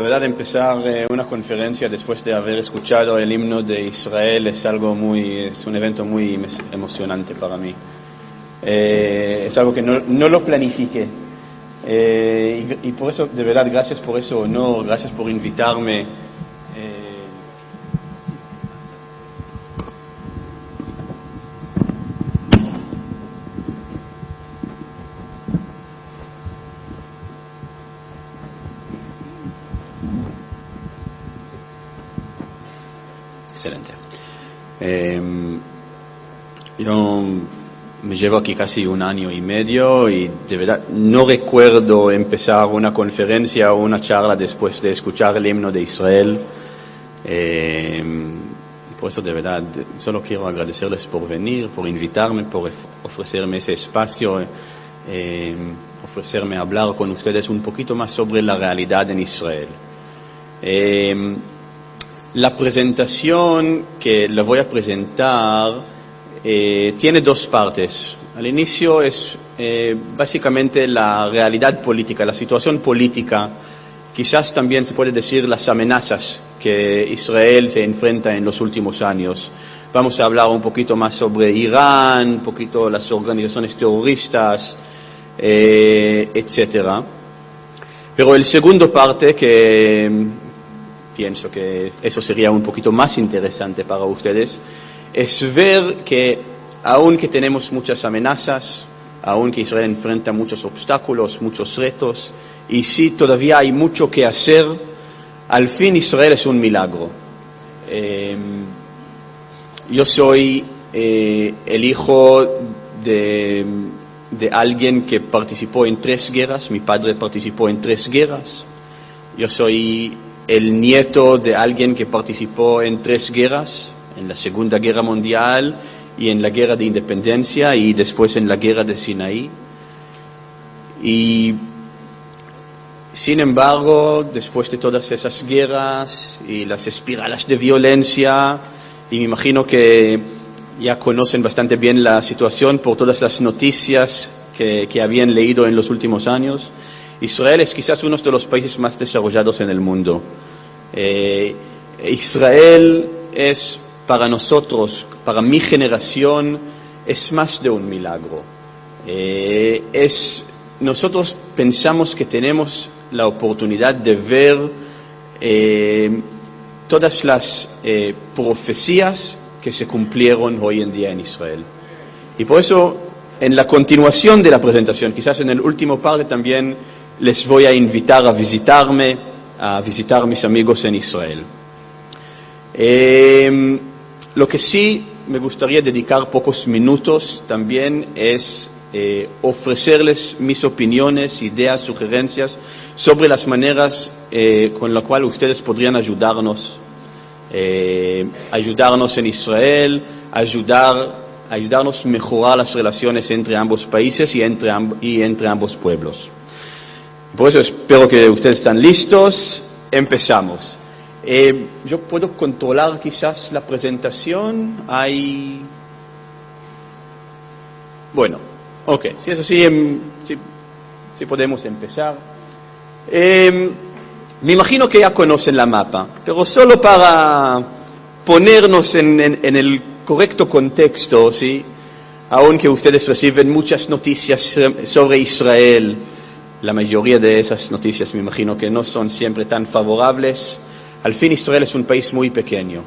de verdad empezar una conferencia después de haber escuchado el himno de Israel es un evento muy emocionante para mí. Es algo que no lo planifiqué. Y por eso, de verdad, gracias por ese honor, gracias por invitarme. Excelente. Yo me llevo aquí casi 1 año y medio y de verdad no recuerdo empezar una conferencia o una charla después de escuchar el himno de Israel. Por eso de verdad solo quiero agradecerles por venir, por invitarme, por ofrecerme ese espacio, ofrecerme a hablar con ustedes un poquito más sobre la realidad en Israel. La presentación que le voy a presentar tiene 2 partes. Al inicio es básicamente la realidad política, la situación política, quizás también se puede decir las amenazas que Israel se enfrenta en los últimos años. Vamos a hablar un poquito más sobre Irán, un poquito las organizaciones terroristas, etcétera. Pero el segundo parte, que pienso que eso sería un poquito más interesante para ustedes, es ver que aunque tenemos muchas amenazas, aunque Israel enfrenta muchos obstáculos, muchos retos, y sí todavía hay mucho que hacer, al fin Israel es un milagro. Yo soy el hijo de alguien que participó en 3 guerras, mi padre participó en 3 guerras, yo soy el nieto de alguien que participó en 3 guerras, en la Segunda Guerra Mundial y en la Guerra de Independencia y después en la Guerra de Sinaí. Y sin embargo, después de todas esas guerras y las espirales de violencia, y me imagino que ya conocen bastante bien la situación por todas las noticias que habían leído en los últimos años, Israel es quizás uno de los países más desarrollados en el mundo. Israel es para nosotros, para mi generación, es más de un milagro. Nosotros pensamos que tenemos la oportunidad de ver todas las profecías que se cumplieron hoy en día en Israel. Y por eso, en la continuación de la presentación, quizás en el último parte también, les voy a invitar a visitarme, a visitar a mis amigos en Israel. Lo que sí me gustaría dedicar pocos minutos también es ofrecerles mis opiniones, ideas, sugerencias sobre las maneras con las cuales ustedes podrían ayudarnos en Israel, ayudarnos a mejorar las relaciones entre ambos países y entre ambos pueblos. Por eso espero que ustedes están listos. Empezamos. Yo puedo controlar quizás la presentación. Bueno, ok. Si es así, sí podemos empezar. Me imagino que ya conocen la mapa, pero solo para ponernos en el correcto contexto, ¿sí? Aunque ustedes reciben muchas noticias sobre Israel, la mayoría de esas noticias me imagino que no son siempre tan favorables. Al fin Israel es un país muy pequeño.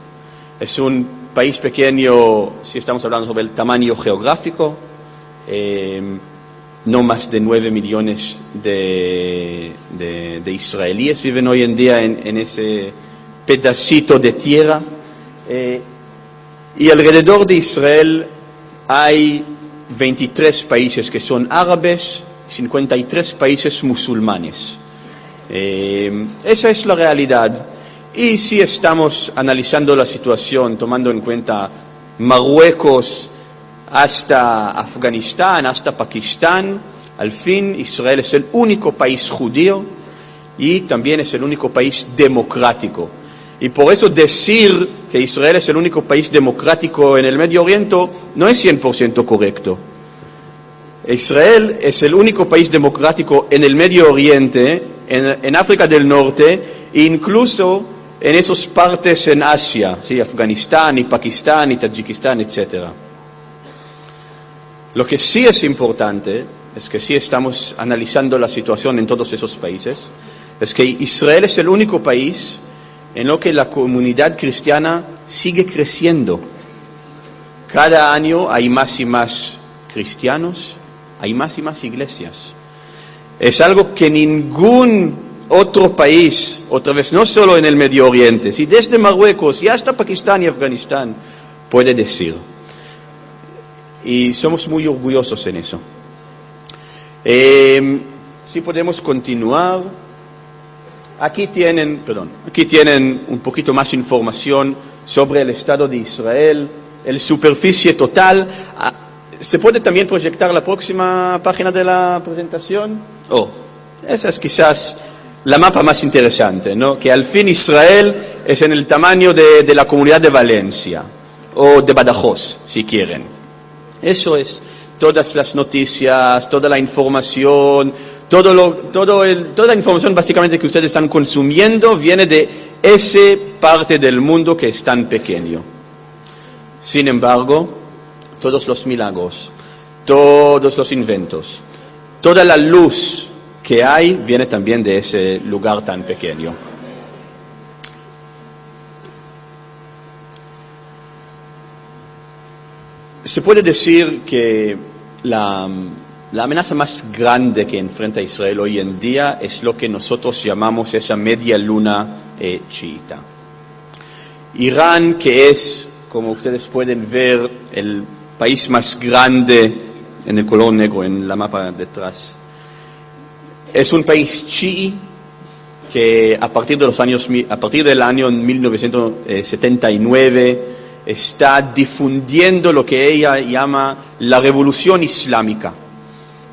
Es un país pequeño si estamos hablando sobre el tamaño geográfico. No más de 9 millones de israelíes viven hoy en día en ese pedacito de tierra. Y alrededor de Israel hay 23 países que son árabes, 53 países musulmanes. Esa es la realidad. Y si estamos analizando la situación, tomando en cuenta Marruecos hasta Afganistán, hasta Pakistán, al fin Israel es el único país judío y también es el único país democrático. Y por eso decir que Israel es el único país democrático en el Medio Oriente no es 100% correcto. Israel es el único país democrático en el Medio Oriente, en África del Norte incluso en esas partes en Asia, ¿sí? Afganistán y Pakistán y Tayikistán, etc. Lo que sí es importante es que sí estamos analizando la situación en todos esos países, es que Israel es el único país en lo que la comunidad cristiana sigue creciendo. Cada año hay más y más cristianos, hay más y más iglesias. Es algo que ningún otro país, otra vez, no solo en el Medio Oriente, si desde Marruecos y hasta Pakistán y Afganistán, puede decir. Y somos muy orgullosos en eso. Si podemos continuar. Aquí tienen un poquito más información sobre el Estado de Israel, la superficie total. ¿Se puede también proyectar la próxima página de la presentación? Esa es quizás la mapa más interesante, ¿no? Que al fin Israel es en el tamaño de la comunidad de Valencia, o de Badajoz, si quieren. Eso es todas las noticias, toda la información, toda la información básicamente que ustedes están consumiendo viene de esa parte del mundo que es tan pequeño. Sin embargo, todos los milagros, todos los inventos, toda la luz que hay viene también de ese lugar tan pequeño. Se puede decir que la amenaza más grande que enfrenta Israel hoy en día es lo que nosotros llamamos esa media luna chiita. Irán, que es, como ustedes pueden ver, el país más grande en el color negro en la mapa detrás, es un país chií que a partir del año 1979 está difundiendo lo que ella llama la revolución islámica,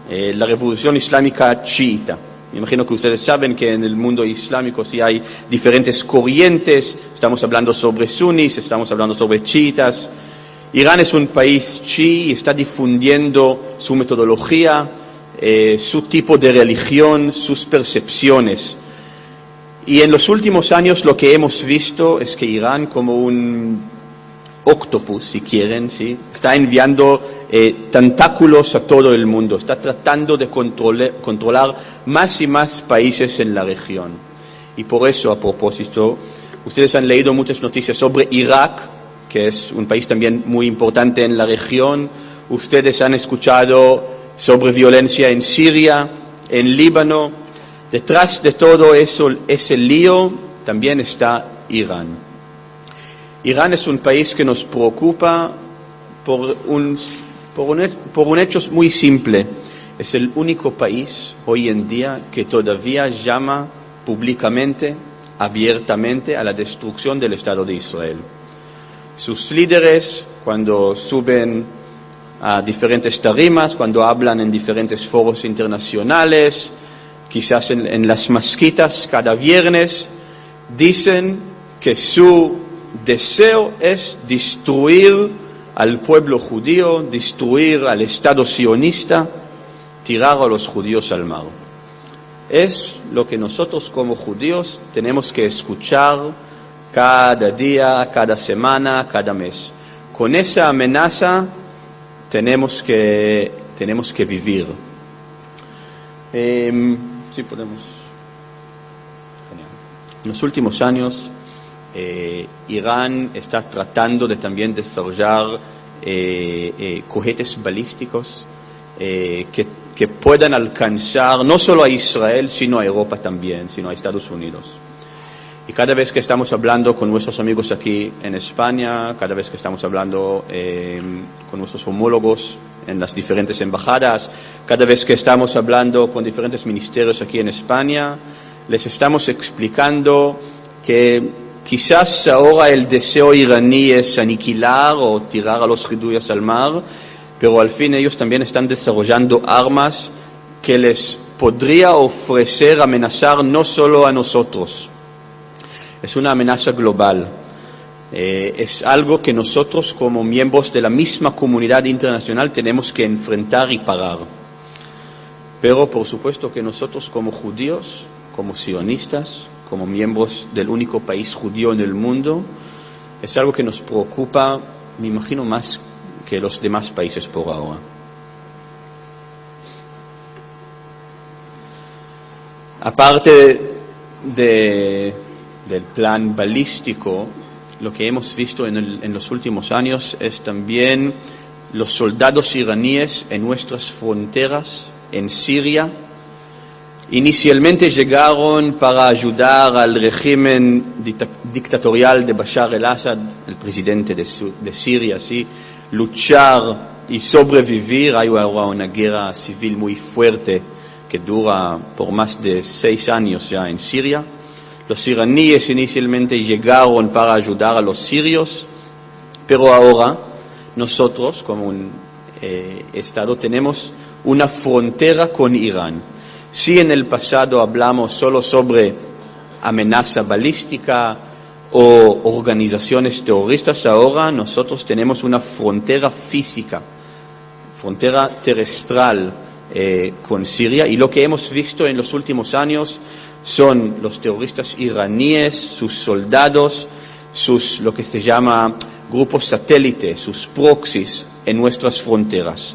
la revolución islámica chiita. Me imagino que ustedes saben que en el mundo islámico sí hay diferentes corrientes, estamos hablando sobre sunis, estamos hablando sobre chiitas. Irán es un país chií y está difundiendo su metodología, su tipo de religión, sus percepciones. Y en los últimos años lo que hemos visto es que Irán, como un octopus, si quieren, ¿sí?, está enviando tentáculos a todo el mundo, está tratando de controlar más y más países en la región. Y por eso, a propósito, ustedes han leído muchas noticias sobre Irak, que es un país también muy importante en la región. Ustedes han escuchado sobre violencia en Siria, en Líbano. Detrás de todo eso, ese lío, también está Irán. Irán es un país que nos preocupa por un hecho muy simple. Es el único país hoy en día que todavía llama públicamente, abiertamente, a la destrucción del Estado de Israel. Sus líderes, cuando suben a diferentes tarimas, cuando hablan en diferentes foros internacionales, quizás en las mezquitas cada viernes, dicen que su deseo es destruir al pueblo judío, destruir al Estado sionista, tirar a los judíos al mar. Es lo que nosotros como judíos tenemos que escuchar cada día, cada semana, cada mes. Con esa amenaza tenemos que vivir. Sí, podemos. Genial. En los últimos años, Irán está tratando de también desarrollar cohetes balísticos que puedan alcanzar no solo a Israel, sino a Europa también, sino a Estados Unidos. Y cada vez que estamos hablando con nuestros amigos aquí en España, cada vez que estamos hablando con nuestros homólogos en las diferentes embajadas, cada vez que estamos hablando con diferentes ministerios aquí en España, les estamos explicando que quizás ahora el deseo iraní es aniquilar o tirar a los judíos al mar, pero al fin ellos también están desarrollando armas que les podría ofrecer amenazar no solo a nosotros. Es una amenaza global. Es algo que nosotros como miembros de la misma comunidad internacional tenemos que enfrentar y parar. Pero por supuesto que nosotros como judíos, como sionistas, como miembros del único país judío en el mundo, es algo que nos preocupa, me imagino, más que los demás países por ahora. Aparte del plan balístico, lo que hemos visto en los últimos años es también los soldados iraníes en nuestras fronteras, en Siria. Inicialmente llegaron para ayudar al régimen dictatorial de Bashar al-Assad, el presidente de Siria, ¿sí? Luchar y sobrevivir. Hay ahora una guerra civil muy fuerte que dura por más de 6 años ya en Siria. Los iraníes inicialmente llegaron para ayudar a los sirios, pero ahora nosotros, como un Estado, tenemos una frontera con Irán. Si en el pasado hablamos solo sobre amenaza balística o organizaciones terroristas, ahora nosotros tenemos una frontera física, frontera terrestre con Siria, y lo que hemos visto en los últimos años son los terroristas iraníes, sus soldados, lo que se llama grupos satélites, sus proxies en nuestras fronteras.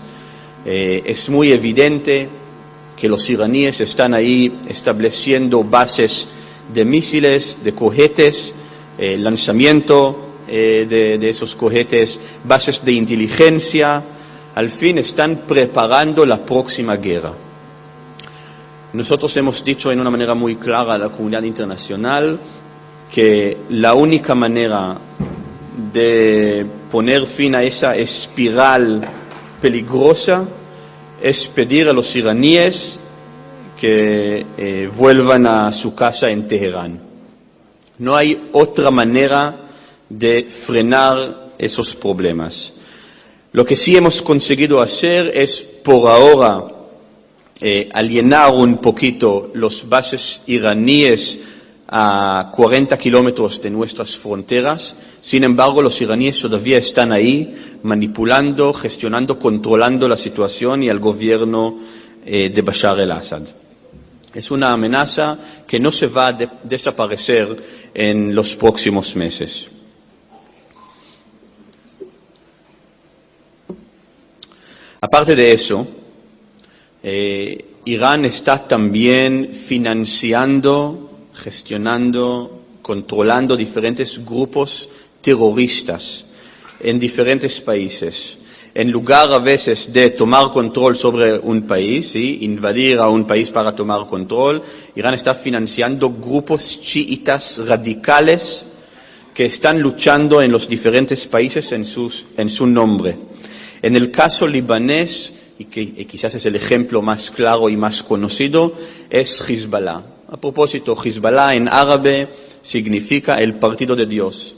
Es muy evidente que los iraníes están ahí estableciendo bases de misiles, de cohetes, lanzamiento de esos cohetes, bases de inteligencia. Al fin están preparando la próxima guerra. Nosotros hemos dicho en una manera muy clara a la comunidad internacional que la única manera de poner fin a esa espiral peligrosa es pedir a los iraníes que vuelvan a su casa en Teherán. No hay otra manera de frenar esos problemas. Lo que sí hemos conseguido hacer es, por ahora, alienar un poquito los bases iraníes a 40 kilómetros de nuestras fronteras. Sin embargo, los iraníes todavía están ahí manipulando, gestionando, controlando la situación y el gobierno de Bashar al-Assad. Es una amenaza que no se va a desaparecer en los próximos meses. Aparte de eso, Irán está también financiando, gestionando, controlando diferentes grupos terroristas en diferentes países. En lugar a veces de tomar control sobre un país, ¿sí?, invadir a un país para tomar control, Irán está financiando grupos chiitas radicales que están luchando en los diferentes países en su nombre. En el caso libanés, y que quizás es el ejemplo más claro y más conocido, es Hezbollah. A propósito, Hezbollah en árabe significa el partido de Dios.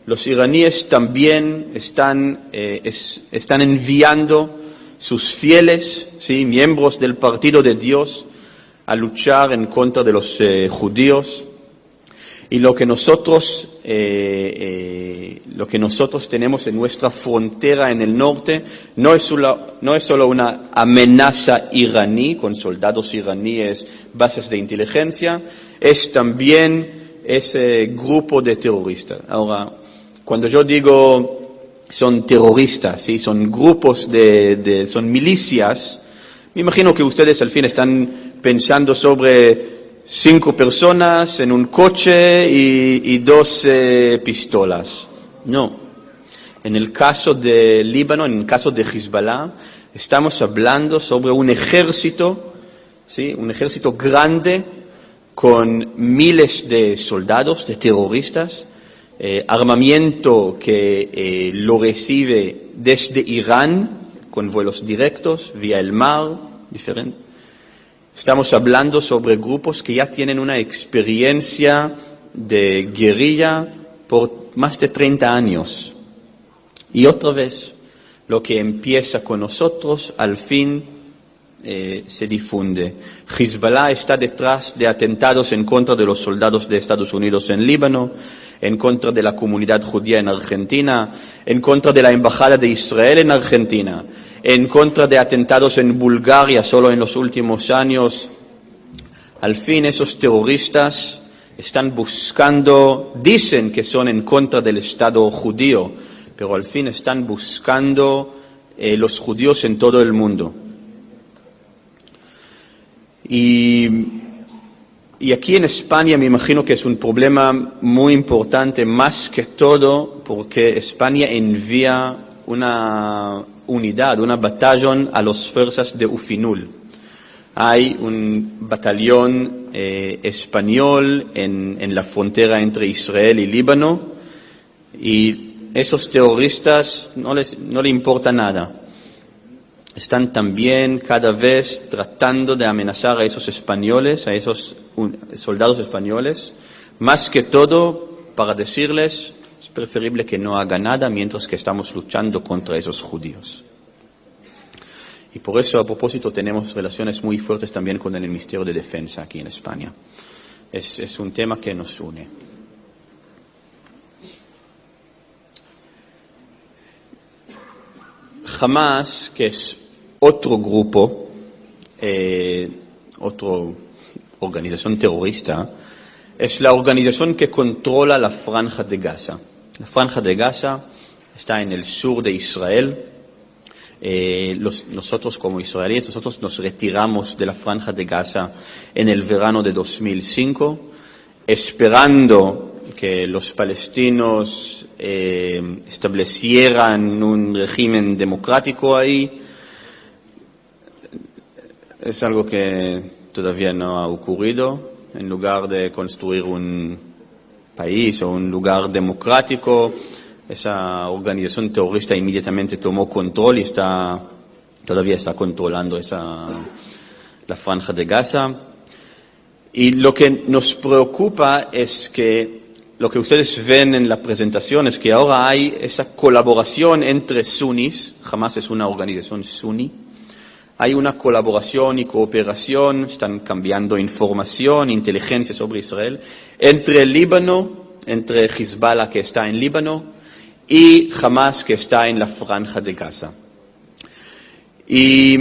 Los iraníes también están enviando sus fieles, ¿sí?, miembros del partido de Dios, a luchar en contra de los judíos. Y lo que nosotros tenemos en nuestra frontera en el norte no es solo una amenaza iraní con soldados iraníes, bases de inteligencia, es también ese grupo de terroristas. Ahora, cuando yo digo son terroristas, ¿sí?, son grupos son milicias, me imagino que ustedes al fin están pensando sobre 5 personas en un coche y 12 pistolas. No. En el caso de Líbano, en el caso de Hezbollah, estamos hablando sobre un ejército, ¿sí?, un ejército grande con miles de soldados, de terroristas, armamento que lo recibe desde Irán con vuelos directos, vía el mar, diferente. Estamos hablando sobre grupos que ya tienen una experiencia de guerrilla por más de 30 años. Y otra vez, lo que empieza con nosotros, al fin se difunde. Hezbollah está detrás de atentados en contra de los soldados de Estados Unidos en Líbano, en contra de la comunidad judía en Argentina, en contra de la embajada de Israel en Argentina, en contra de atentados en Bulgaria solo en los últimos años. Al fin, esos terroristas están buscando, dicen que son en contra del Estado judío, pero al fin están buscando los judíos en todo el mundo. Y aquí en España me imagino que es un problema muy importante, más que todo porque España envía una unidad, una batallón a las fuerzas de UFINUL. Hay un batallón español en la frontera entre Israel y Líbano, y esos terroristas no le importa nada. Están también cada vez tratando de amenazar a esos españoles, a esos soldados españoles, más que todo para decirles es preferible que no haga nada mientras que estamos luchando contra esos judíos. Y por eso, a propósito, tenemos relaciones muy fuertes también con el Ministerio de Defensa aquí en España. Es un tema que nos une. Hamas, que es otro grupo, otra organización terrorista, es la organización que controla la Franja de Gaza. La Franja de Gaza está en el sur de Israel. Nosotros como israelíes, nosotros nos retiramos de la Franja de Gaza en el verano de 2005, esperando que los palestinos establecieran un régimen democrático ahí. Es algo que todavía no ha ocurrido. En lugar de construir un país o un lugar democrático, esa organización terrorista inmediatamente tomó control y todavía está controlando la Franja de Gaza. Y lo que nos preocupa es que lo que ustedes ven en la presentación es que ahora hay esa colaboración entre sunis. Hamas es una organización suní. Hay una colaboración y cooperación, están cambiando información, inteligencia sobre Israel, entre el Líbano, entre Hezbollah que está en Líbano y Hamas que está en la Franja de Gaza. Y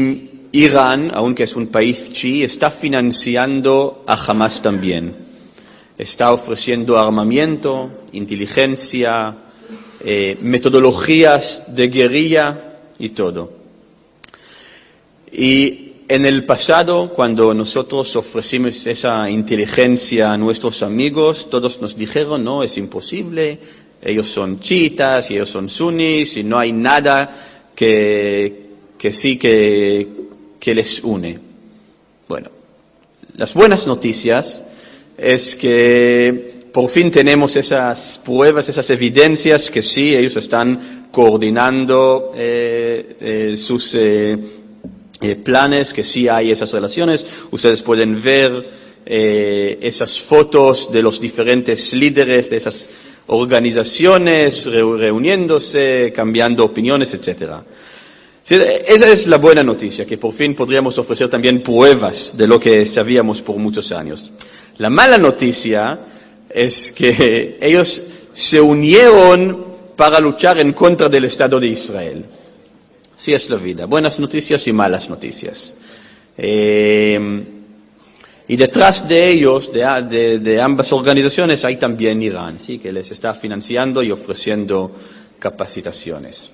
Irán, aunque es un país chií, está financiando a Hamas también. Está ofreciendo armamento, inteligencia, metodologías de guerrilla y todo. Y en el pasado, cuando nosotros ofrecimos esa inteligencia a nuestros amigos, todos nos dijeron, no, es imposible, ellos son chiitas y ellos son sunis y no hay nada que les une. Bueno, las buenas noticias es que por fin tenemos esas pruebas, esas evidencias que sí, ellos están coordinando sus planes, que sí hay esas relaciones. Ustedes pueden ver esas fotos de los diferentes líderes de esas organizaciones reuniéndose, cambiando opiniones, etcétera. Sí, esa es la buena noticia, que por fin podríamos ofrecer también pruebas de lo que sabíamos por muchos años. La mala noticia es que ellos se unieron para luchar en contra del Estado de Israel. Así es la vida, buenas noticias y malas noticias. Y detrás de ellos, de ambas organizaciones, hay también Irán, ¿sí? Que les está financiando y ofreciendo capacitaciones.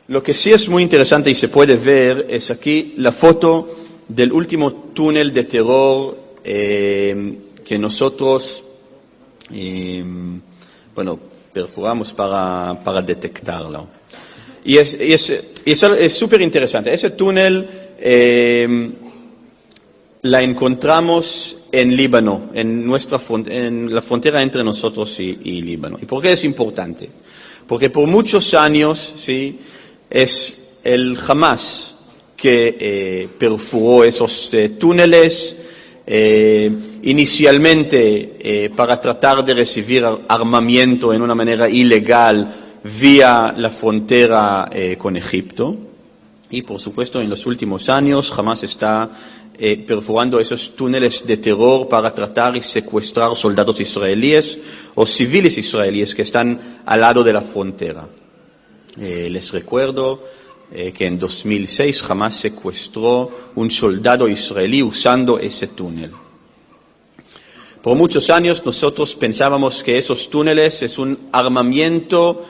Lo que sí es muy interesante y se puede ver es aquí la foto del último túnel de terror que nosotros perforamos para detectarlo. Y es súper interesante. Ese túnel la encontramos en Líbano, en la frontera entre nosotros y Líbano. ¿Y por qué es importante? Porque por muchos años, sí, es el Hamas que perforó esos túneles, inicialmente para tratar de recibir armamento en una manera ilegal vía la frontera con Egipto. Y por supuesto en los últimos años Hamas está perforando esos túneles de terror para tratar y secuestrar soldados israelíes o civiles israelíes que están al lado de la frontera. Les recuerdo que en 2006 Hamas secuestró un soldado israelí usando ese túnel. Por muchos años nosotros pensábamos que esos túneles es un armamento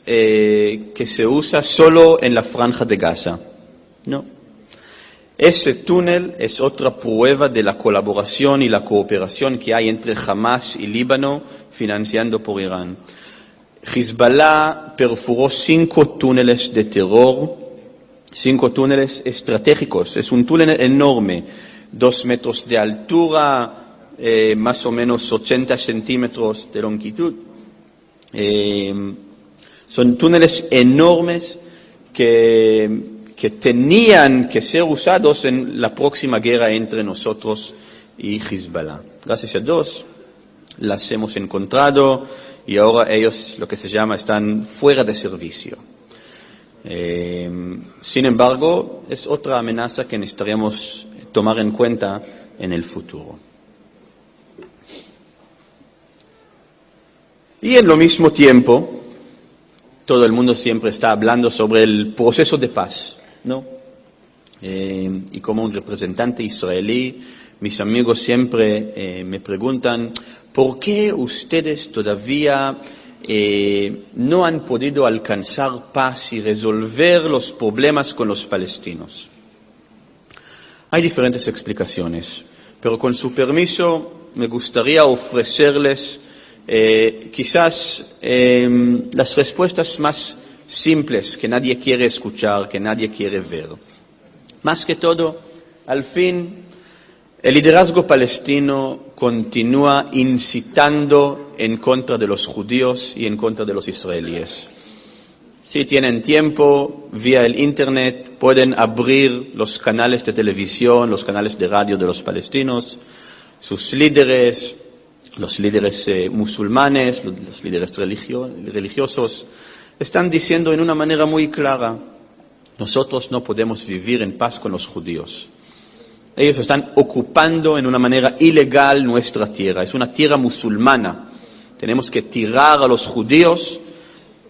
que se usa solo en la Franja de Gaza. No. Ese túnel es otra prueba de la colaboración y la cooperación que hay entre Hamas y Líbano, financiando por Irán. Hezbollah perforó 5 túneles de terror, 5 túneles estratégicos. Es un túnel enorme, 2 metros de altura, más o menos 80 centímetros de longitud. Son túneles enormes que tenían que ser usados en la próxima guerra entre nosotros y Hezbollah. Gracias a Dios las hemos encontrado y ahora ellos, lo que se llama, están fuera de servicio. Sin embargo, es otra amenaza que necesitaríamos tomar en cuenta en el futuro. Y en lo mismo tiempo, todo el mundo siempre está hablando sobre el proceso de paz, ¿no? Y como un representante israelí, mis amigos siempre me preguntan, ¿por qué ustedes todavía no han podido alcanzar paz y resolver los problemas con los palestinos? Hay diferentes explicaciones, pero con su permiso me gustaría ofrecerles quizás las respuestas más simples que nadie quiere escuchar, que nadie quiere ver. Más que todo, al fin, el liderazgo palestino continúa incitando en contra de los judíos y en contra de los israelíes. Si tienen tiempo, vía el Internet, pueden abrir los canales de televisión, los canales de radio de los palestinos, sus líderes, los líderes musulmanes, los líderes religiosos, están diciendo en una manera muy clara, nosotros no podemos vivir en paz con los judíos. Ellos están ocupando en una manera ilegal nuestra tierra, es una tierra musulmana. Tenemos que tirar a los judíos,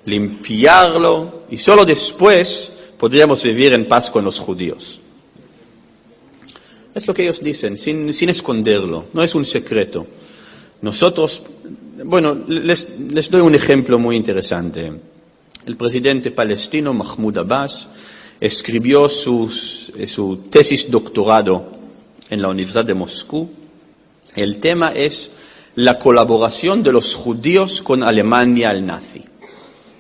limpiarlo y solo después podríamos vivir en paz con los judíos. Es lo que ellos dicen, sin esconderlo, no es un secreto. Nosotros, bueno, les doy un ejemplo muy interesante. El presidente palestino Mahmoud Abbas escribió su tesis doctorado en la Universidad de Moscú. El tema es la colaboración de los judíos con Alemania al nazi.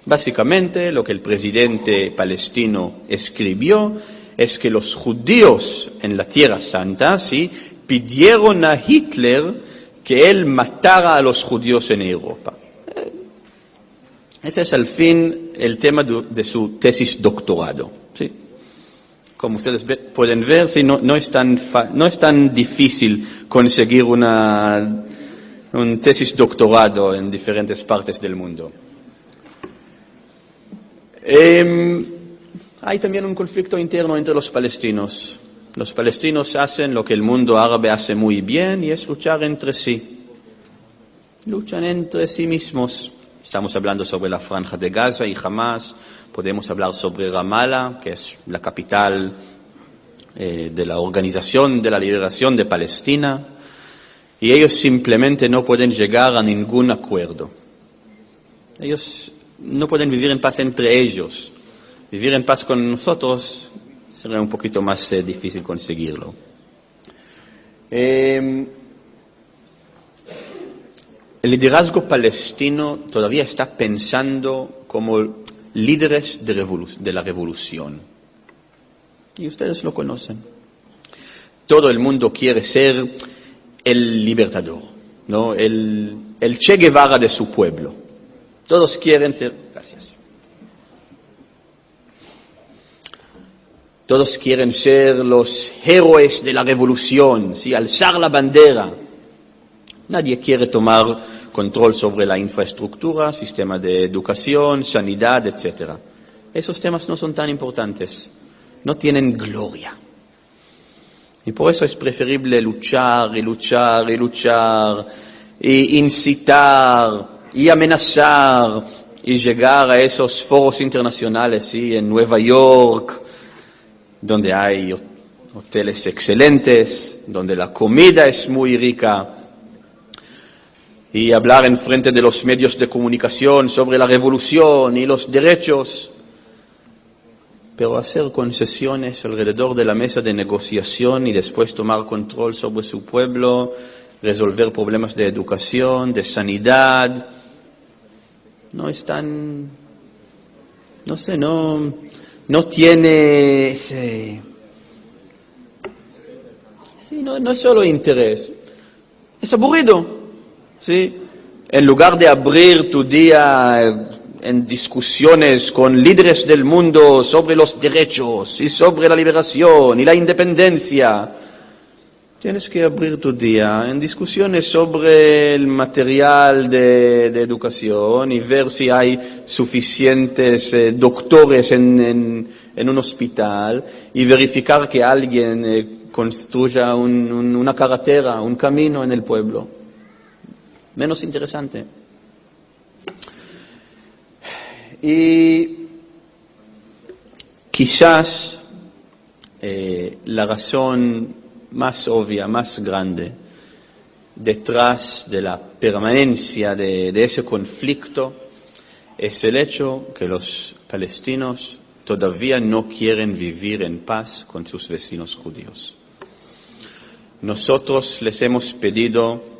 Básicamente, lo que el presidente palestino escribió es que los judíos en la Tierra Santa, ¿sí?, pidieron a Hitler que él matara a los judíos en Europa. Ese es al fin el tema de su tesis doctorado, ¿sí? Como ustedes pueden ver, ¿sí?, no es tan difícil conseguir un tesis doctorado en diferentes partes del mundo. Hay también un conflicto interno entre los palestinos. Los palestinos hacen lo que el mundo árabe hace muy bien y es luchar entre sí. Luchan entre sí mismos. Estamos hablando sobre la Franja de Gaza y Hamas. Podemos hablar sobre Ramallah, que es la capital de la Organización de la Liberación de Palestina. Y ellos simplemente no pueden llegar a ningún acuerdo. Ellos no pueden vivir en paz entre ellos. Vivir en paz con nosotros será un poquito más difícil conseguirlo. El liderazgo palestino todavía está pensando como líderes de la revolución. Y ustedes lo conocen. Todo el mundo quiere ser el libertador, ¿no? El Che Guevara de su pueblo. Todos quieren ser... Gracias. Todos quieren ser los héroes de la revolución, ¿sí?, alzar la bandera. Nadie quiere tomar control sobre la infraestructura, sistema de educación, sanidad, etc. Esos temas no son tan importantes, no tienen gloria. Y por eso es preferible luchar y luchar y luchar, y incitar y amenazar y llegar a esos foros internacionales, ¿sí?, en Nueva York, donde hay hoteles excelentes, donde la comida es muy rica, y hablar en frente de los medios de comunicación sobre la revolución y los derechos, pero hacer concesiones alrededor de la mesa de negociación y después tomar control sobre su pueblo, resolver problemas de educación, de sanidad, no están, no sé, no tiene ese, sí, no es solo interés, es aburrido. ¿Sí? En lugar de abrir tu día en discusiones con líderes del mundo sobre los derechos y sobre la liberación y la independencia, tienes que abrir tu día en discusiones sobre el material de educación y ver si hay suficientes doctores en un hospital y verificar que alguien construya una carretera, un camino en el pueblo. Menos interesante. Y quizás la razón más obvia, más grande, detrás de la permanencia de ese conflicto es el hecho que los palestinos todavía no quieren vivir en paz con sus vecinos judíos. Nosotros les hemos pedido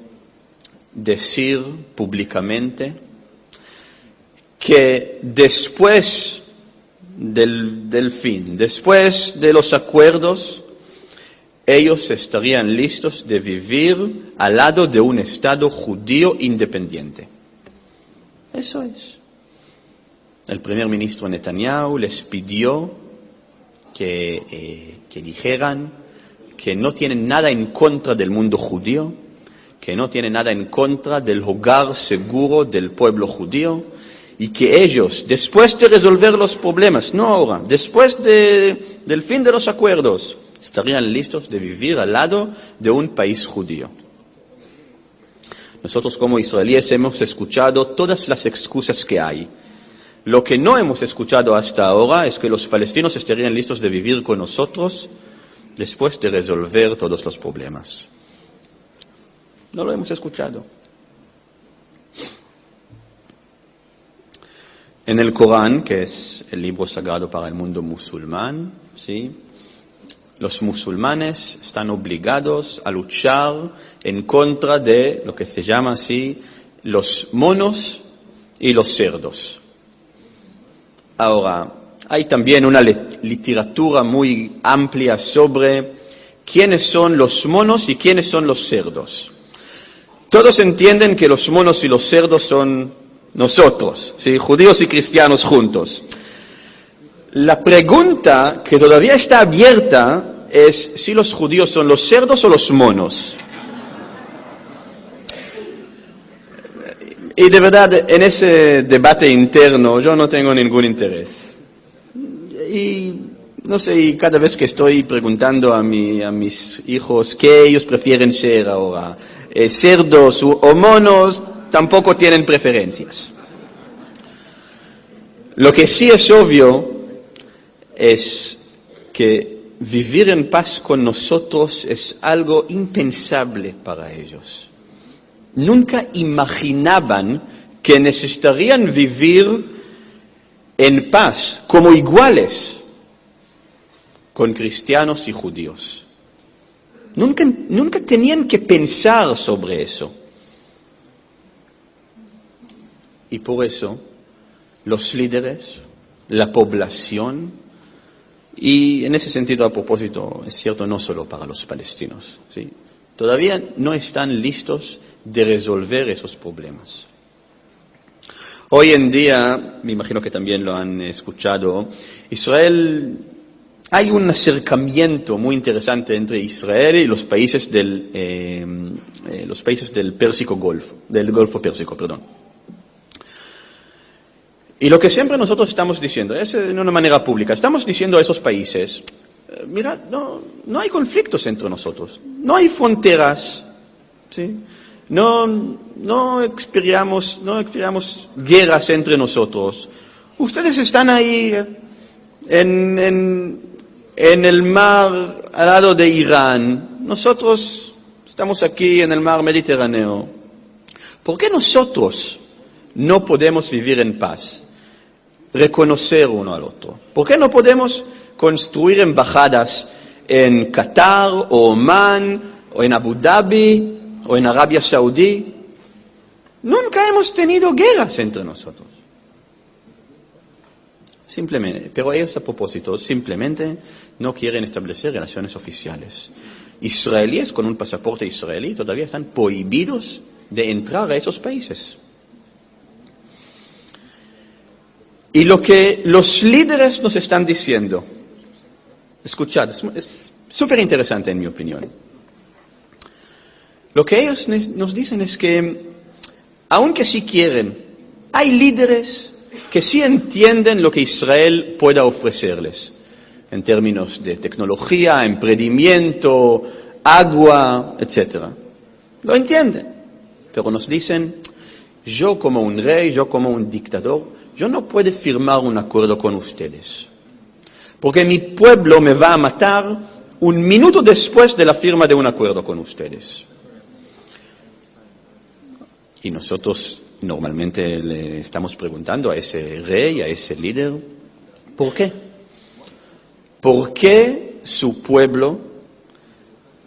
decir públicamente que después del fin, después de los acuerdos, ellos estarían listos de vivir al lado de un Estado judío independiente. Eso es. El primer ministro Netanyahu les pidió que dijeran que no tienen nada en contra del mundo judío, que no tiene nada en contra del hogar seguro del pueblo judío y que ellos, después de resolver los problemas, no ahora, después del fin de los acuerdos, estarían listos de vivir al lado de un país judío. Nosotros como israelíes hemos escuchado todas las excusas que hay. Lo que no hemos escuchado hasta ahora es que los palestinos estarían listos de vivir con nosotros después de resolver todos los problemas. No lo hemos escuchado. En el Corán, que es el libro sagrado para el mundo musulmán, ¿sí?, los musulmanes están obligados a luchar en contra de lo que se llama así los monos y los cerdos. Ahora, hay también una literatura muy amplia sobre quiénes son los monos y quiénes son los cerdos. Todos entienden que los monos y los cerdos son nosotros, ¿sí?, judíos y cristianos juntos. La pregunta que todavía está abierta es si los judíos son los cerdos o los monos. Y de verdad, en ese debate interno yo no tengo ningún interés. Y no sé, y cada vez que estoy preguntando a mis hijos qué ellos prefieren ser ahora, cerdos o monos, tampoco tienen preferencias. Lo que sí es obvio es que vivir en paz con nosotros es algo impensable para ellos. Nunca imaginaban que necesitarían vivir en paz como iguales con cristianos y judíos. Nunca tenían que pensar sobre eso. Y por eso los líderes, la población, y en ese sentido, a propósito, es cierto no solo para los palestinos, ¿sí?, todavía no están listos de resolver esos problemas. Hoy en día, me imagino que también lo han escuchado, Israel, hay un acercamiento muy interesante entre Israel y los países del Golfo Pérsico, perdón. Y lo que siempre nosotros estamos diciendo, es de una manera pública, estamos diciendo a esos países, mirad, no hay conflictos entre nosotros, no hay fronteras, ¿sí?, no experiamos guerras entre nosotros. Ustedes están ahí en el mar al lado de Irán, nosotros estamos aquí en el mar Mediterráneo. ¿Por qué nosotros no podemos vivir en paz? Reconocer uno al otro. ¿Por qué no podemos construir embajadas en Qatar o Omán o en Abu Dhabi o en Arabia Saudí? Nunca hemos tenido guerras entre nosotros. Simplemente, pero ellos a propósito simplemente no quieren establecer relaciones oficiales. Israelíes con un pasaporte israelí todavía están prohibidos de entrar a esos países. Y lo que los líderes nos están diciendo, escuchad, es súper interesante en mi opinión. Lo que ellos nos dicen es que, aunque sí quieren, hay líderes que sí entienden lo que Israel pueda ofrecerles, en términos de tecnología, emprendimiento, agua, etc. Lo entienden, pero nos dicen, yo como un rey, yo como un dictador, yo no puedo firmar un acuerdo con ustedes, porque mi pueblo me va a matar un minuto después de la firma de un acuerdo con ustedes. Y nosotros normalmente le estamos preguntando a ese rey, a ese líder, ¿por qué? ¿Por qué su pueblo,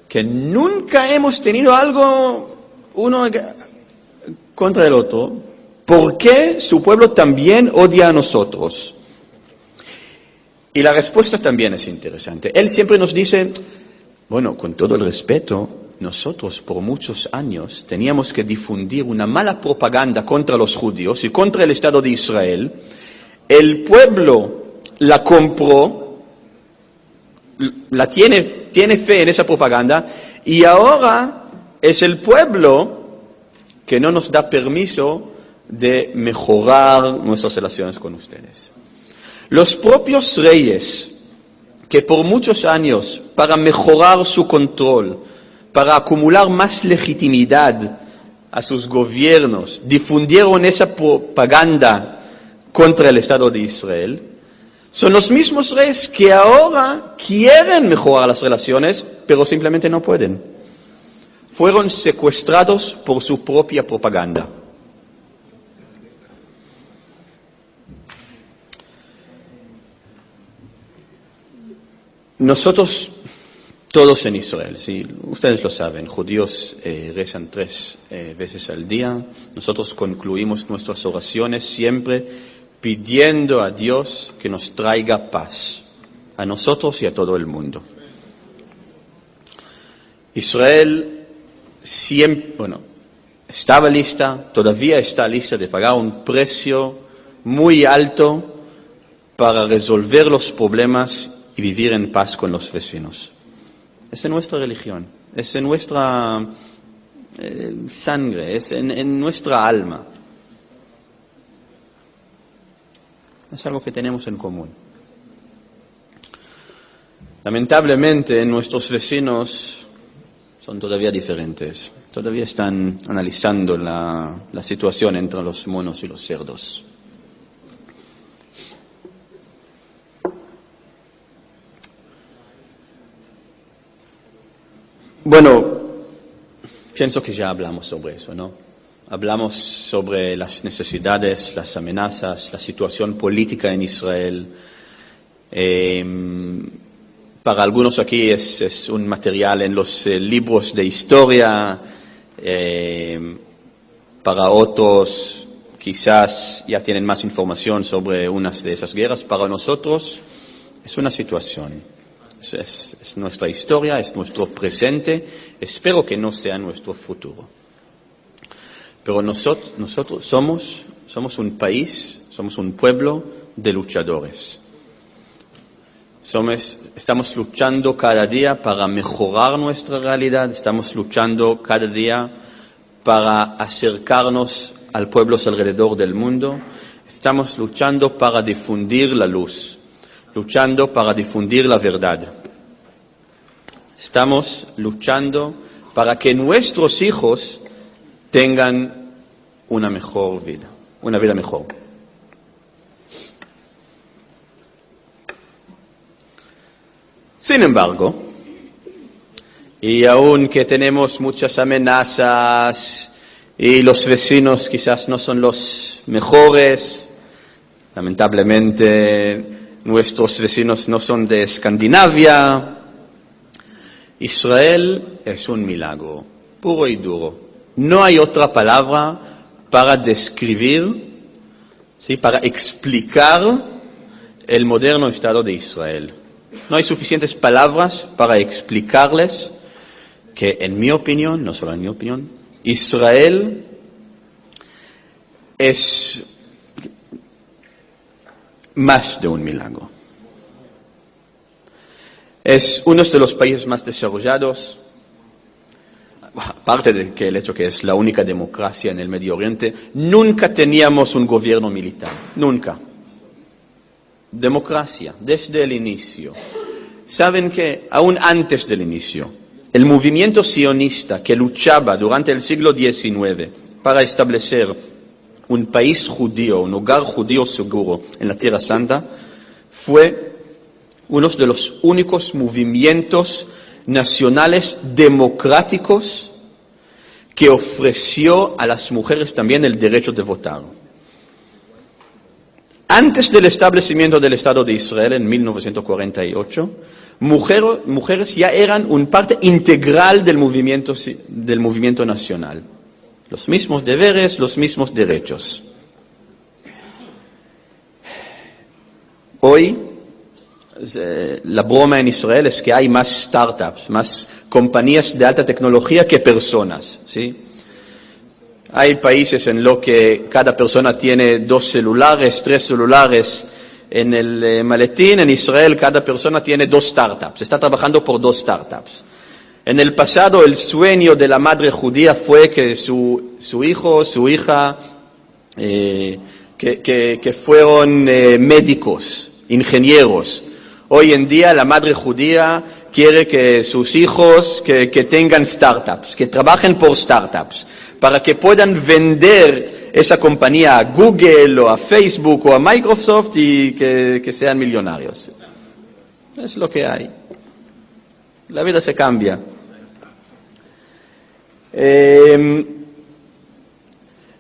que nunca hemos tenido algo uno contra el otro, ¿por qué su pueblo también odia a nosotros? Y la respuesta también es interesante. Él siempre nos dice, bueno, con todo el respeto, nosotros por muchos años teníamos que difundir una mala propaganda contra los judíos y contra el Estado de Israel. El pueblo la compró, tiene fe en esa propaganda, y ahora es el pueblo que no nos da permiso de mejorar nuestras relaciones con ustedes. Los propios reyes, que por muchos años, para mejorar su control, para acumular más legitimidad a sus gobiernos, difundieron esa propaganda contra el Estado de Israel, son los mismos reyes que ahora quieren mejorar las relaciones, pero simplemente no pueden. Fueron secuestrados por su propia propaganda. Nosotros, todos en Israel, ¿sí? Ustedes lo saben, judíos rezan 3 veces al día. Nosotros concluimos nuestras oraciones siempre pidiendo a Dios que nos traiga paz, a nosotros y a todo el mundo. Israel estaba lista, todavía está lista de pagar un precio muy alto para resolver los problemas y vivir en paz con los vecinos. Es en nuestra religión, es en nuestra sangre, es en nuestra alma. Es algo que tenemos en común. Lamentablemente, nuestros vecinos son todavía diferentes. Todavía están analizando la situación entre los monos y los cerdos. Bueno, pienso que ya hablamos sobre eso, ¿no? Hablamos sobre las necesidades, las amenazas, la situación política en Israel. Para algunos aquí es un material en los libros de historia. Para otros quizás ya tienen más información sobre unas de esas guerras. Para nosotros es una situación. Es nuestra historia, es nuestro presente, espero que no sea nuestro futuro. Pero nosotros somos un país, somos un pueblo de luchadores. Estamos luchando cada día para mejorar nuestra realidad, estamos luchando cada día para acercarnos a pueblos alrededor del mundo, estamos luchando para difundir la luz, luchando para difundir la verdad. Estamos luchando para que nuestros hijos tengan una mejor vida, una vida mejor. Sin embargo, y aunque tenemos muchas amenazas y los vecinos quizás no son los mejores. Lamentablemente, nuestros vecinos no son de Escandinavia. Israel es un milagro, puro y duro. No hay otra palabra para describir, ¿sí?, para explicar el moderno Estado de Israel. No hay suficientes palabras para explicarles que, en mi opinión, no solo en mi opinión, Israel es más de un milagro. Es uno de los países más desarrollados, aparte de que el hecho que es la única democracia en el Medio Oriente. Nunca teníamos un gobierno militar, nunca. Democracia, desde el inicio. Saben que, aún antes del inicio, el movimiento sionista que luchaba durante el siglo XIX para establecer un país judío, un hogar judío seguro en la Tierra Santa, fue uno de los únicos movimientos nacionales democráticos que ofreció a las mujeres también el derecho de votar. Antes del establecimiento del Estado de Israel en 1948, mujeres ya eran una parte integral del movimiento nacional. Los mismos deberes, los mismos derechos. Hoy, la broma en Israel es que hay más startups, más compañías de alta tecnología que personas, ¿sí? Hay países en los que cada persona tiene 2 celulares, 3 celulares en el maletín. En Israel cada persona tiene 2 startups, está trabajando por 2 startups. En el pasado el sueño de la madre judía fue que su hijo, su hija, que fueron médicos, ingenieros. Hoy en día la madre judía quiere que sus hijos que tengan startups, que trabajen por startups, para que puedan vender esa compañía a Google o a Facebook o a Microsoft y que sean millonarios. Es lo que hay. La vida se cambia.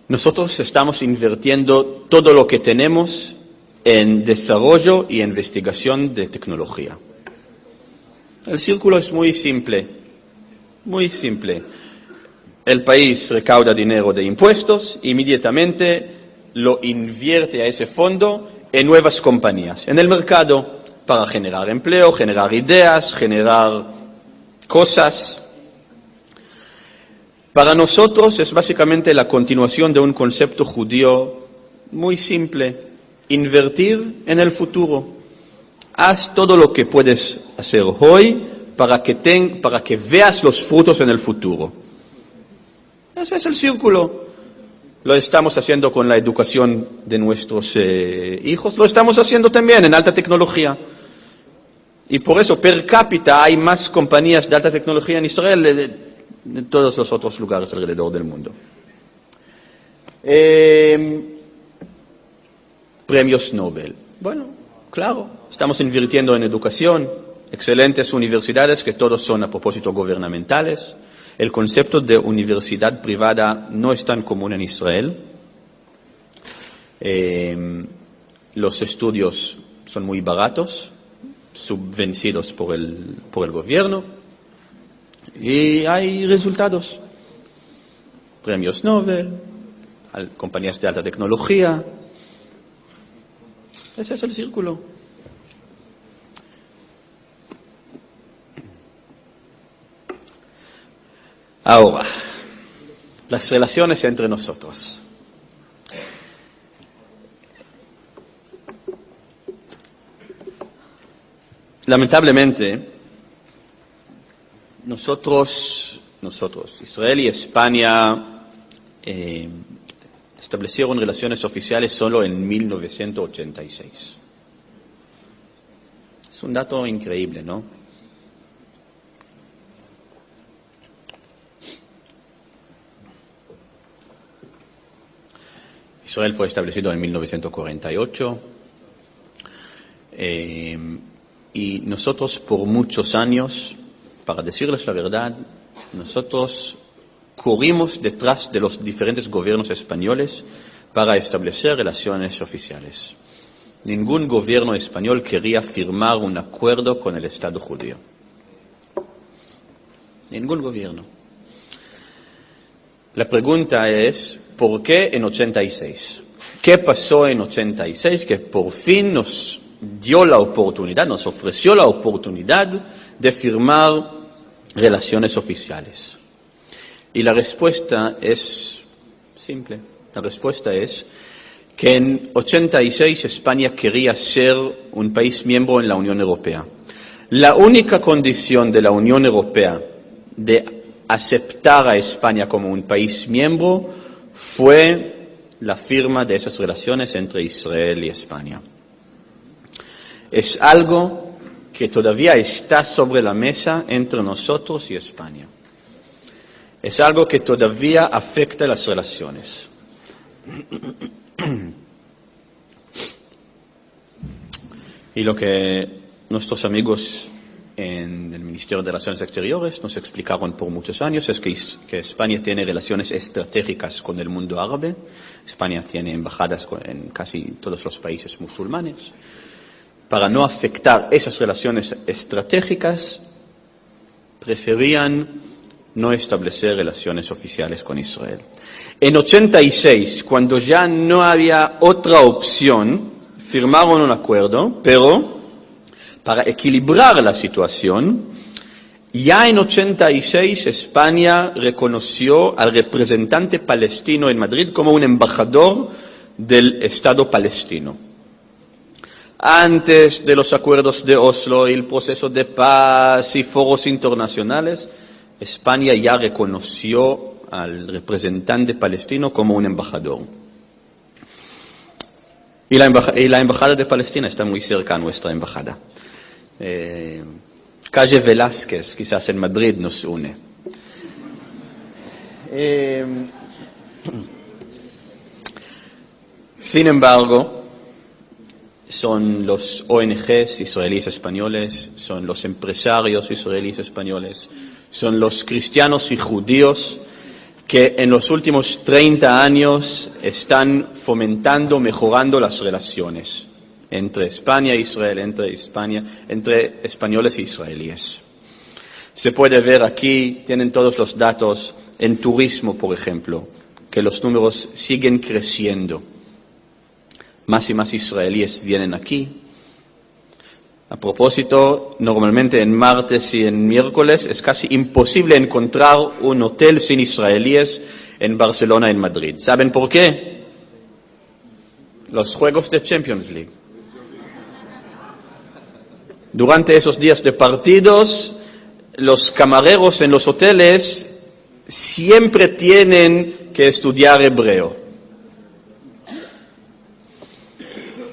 Nosotros estamos invirtiendo todo lo que tenemos en desarrollo y investigación de tecnología. El círculo es muy simple, muy simple. El país recauda dinero de impuestos, inmediatamente lo invierte a ese fondo en nuevas compañías, en el mercado, para generar empleo, generar ideas, generar cosas. Para nosotros es básicamente la continuación de un concepto judío muy simple: invertir en el futuro. Haz todo lo que puedes hacer hoy para que veas los frutos en el futuro. Ese es el círculo. Lo estamos haciendo con la educación de nuestros hijos, lo estamos haciendo también en alta tecnología. Y por eso, per cápita, hay más compañías de alta tecnología en Israel en todos los otros lugares alrededor del mundo. Premios Nobel. Bueno, claro, estamos invirtiendo en educación, excelentes universidades que todos son a propósito gubernamentales. El concepto de universidad privada no es tan común en Israel. Los estudios son muy baratos, subvencidos por el gobierno, y hay resultados. Premios Nobel, compañías de alta tecnología. Ese es el círculo. Ahora, las relaciones entre nosotros. Lamentablemente, nosotros, Israel y España, establecieron relaciones oficiales solo en 1986. Es un dato increíble, ¿no? Israel fue establecido en 1948 y nosotros por muchos años, para decirles la verdad, nosotros corrimos detrás de los diferentes gobiernos españoles para establecer relaciones oficiales. Ningún gobierno español quería firmar un acuerdo con el Estado judío. Ningún gobierno. La pregunta es, ¿por qué en 86? ¿Qué pasó en 86 que por fin nos dio la oportunidad, nos ofreció la oportunidad de firmar relaciones oficiales? Y la respuesta es simple. La respuesta es que en 86 España quería ser un país miembro en la Unión Europea. La única condición de la Unión Europea de aceptar a España como un país miembro fue la firma de esas relaciones entre Israel y España. Es algo que todavía está sobre la mesa entre nosotros y España. Es algo que todavía afecta las relaciones. Y lo que nuestros amigos en el Ministerio de Relaciones Exteriores nos explicaron por muchos años es que España tiene relaciones estratégicas con el mundo árabe. España tiene embajadas en casi todos los países musulmanes. Para no afectar esas relaciones estratégicas, preferían no establecer relaciones oficiales con Israel. En 86, cuando ya no había otra opción, firmaron un acuerdo, pero para equilibrar la situación, ya en 86 España reconoció al representante palestino en Madrid como un embajador del Estado palestino. Antes de los acuerdos de Oslo y el proceso de paz y foros internacionales, España ya reconoció al representante palestino como un embajador. Y la embajada de Palestina está muy cerca a nuestra embajada. Calle Velázquez, quizás en Madrid, nos une. Sin embargo, son los ONGs israelíes españoles, son los empresarios israelíes españoles, son los cristianos y judíos que en los últimos 30 años están fomentando, mejorando las relaciones entre España e Israel, entre españoles e israelíes. Se puede ver aquí, tienen todos los datos en turismo, por ejemplo, que los números siguen creciendo. Más y más israelíes vienen aquí. A propósito, normalmente en martes y en miércoles es casi imposible encontrar un hotel sin israelíes en Barcelona y en Madrid. ¿Saben por qué? Los juegos de Champions League. Durante esos días de partidos, los camareros en los hoteles siempre tienen que estudiar hebreo.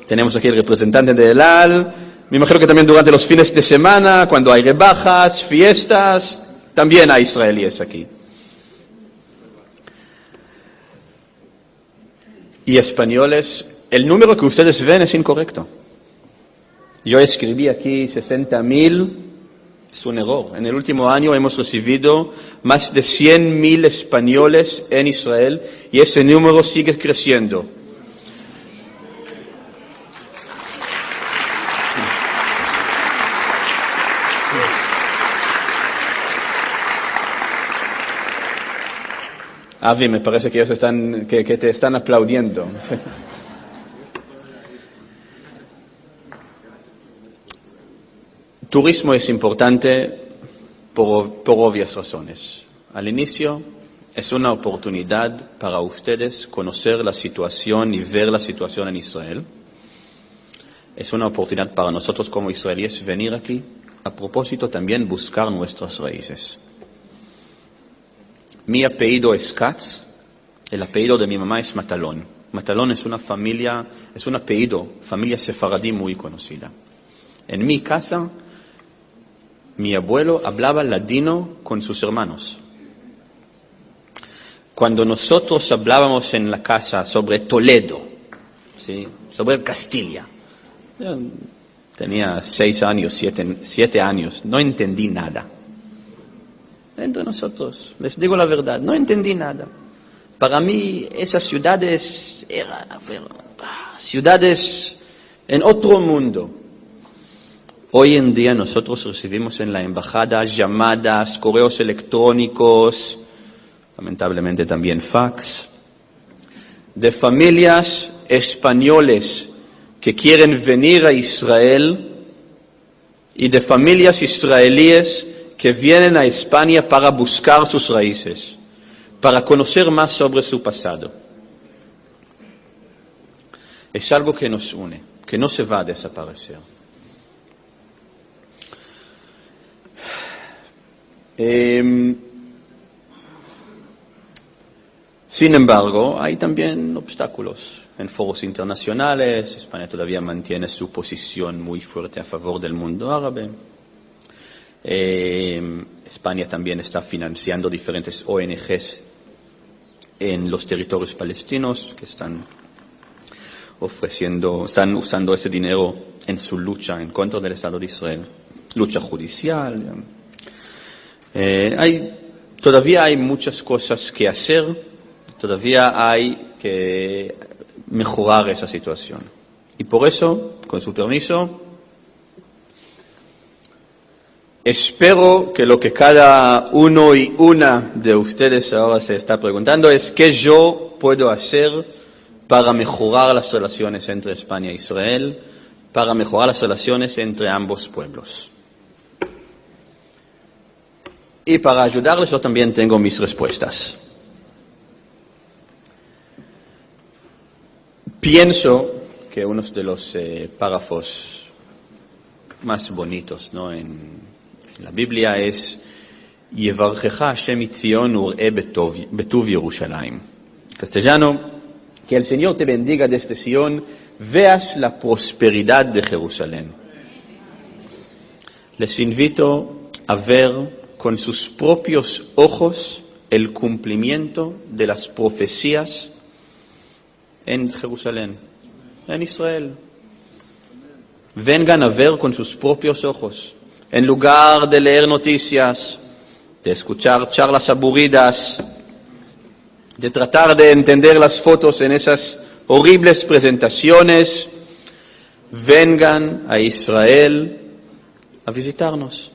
Tenemos aquí el representante de El Al. Me imagino que también durante los fines de semana, cuando hay rebajas, fiestas, también hay israelíes aquí. Y españoles, el número que ustedes ven es incorrecto. Yo escribí aquí 60.000, es un error. En el último año hemos recibido más de 100.000 españoles en Israel y ese número sigue creciendo. Avi, me parece que ellos que te están aplaudiendo. Turismo es importante por obvias razones. Al inicio es una oportunidad para ustedes conocer la situación y ver la situación en Israel. Es una oportunidad para nosotros como israelíes venir aquí. A propósito, también buscar nuestras raíces. Mi apellido es Katz, el apellido de mi mamá es Matalón. Matalón es una familia sefaradí muy conocida. En mi casa, mi abuelo hablaba ladino con sus hermanos. Cuando nosotros hablábamos en la casa sobre Toledo, ¿sí?, sobre Castilla, yo tenía 6 años, 7 años, no entendí nada. entre nosotros, les digo la verdad, no entendí nada. Para mí esas ciudades eran ciudades en otro mundo. Hoy en día nosotros recibimos en la embajada llamadas, correos electrónicos, lamentablemente también fax, de familias españoles que quieren venir a Israel y de familias israelíes que vienen a España para buscar sus raíces, para conocer más sobre su pasado. Es algo que nos une, que no se va a desaparecer. Sin embargo, hay también obstáculos. En foros internacionales, España todavía mantiene su posición muy fuerte a favor del mundo árabe. España también está financiando diferentes ONGs en los territorios palestinos que están usando ese dinero en su lucha en contra del Estado de Israel, lucha judicial. Todavía hay muchas cosas que hacer, todavía hay que mejorar esa situación. Y por eso, con su permiso, espero que lo que cada uno y una de ustedes ahora se está preguntando es ¿qué yo puedo hacer para mejorar las relaciones entre España e Israel, para mejorar las relaciones entre ambos pueblos? Y para ayudarles yo también tengo mis respuestas. Pienso que uno de los párrafos más bonitos, ¿no?, en la Biblia es Yevarjecha Hashem Tzion ur'e betuv Yerushalayim. Castellano, que el Señor te bendiga desde Sion, veas la prosperidad de Jerusalén. Les invito a ver con sus propios ojos el cumplimiento de las profecías en Jerusalén, en Israel. Vengan a ver con sus propios ojos, en lugar de leer noticias, de escuchar charlas aburridas, de tratar de entender las fotos en esas horribles presentaciones. Vengan a Israel a visitarnos.